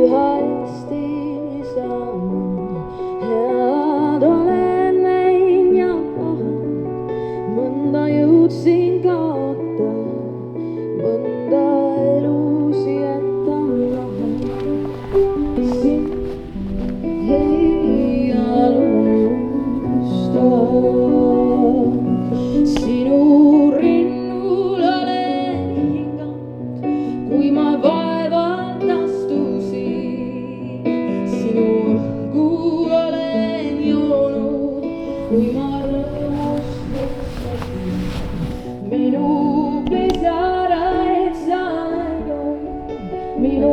hästi saan. Head olen näinud ja paha, mõnda jõudsin kaota, mõnda elus jätan maha. Sind ei alusta, sinu rinnul olen hinganud, kui ma vaevalt astusin. Sinu õhku olen joonud, kui ma rõõmust mõtlesin. Minu pisaraid sa nägid, minu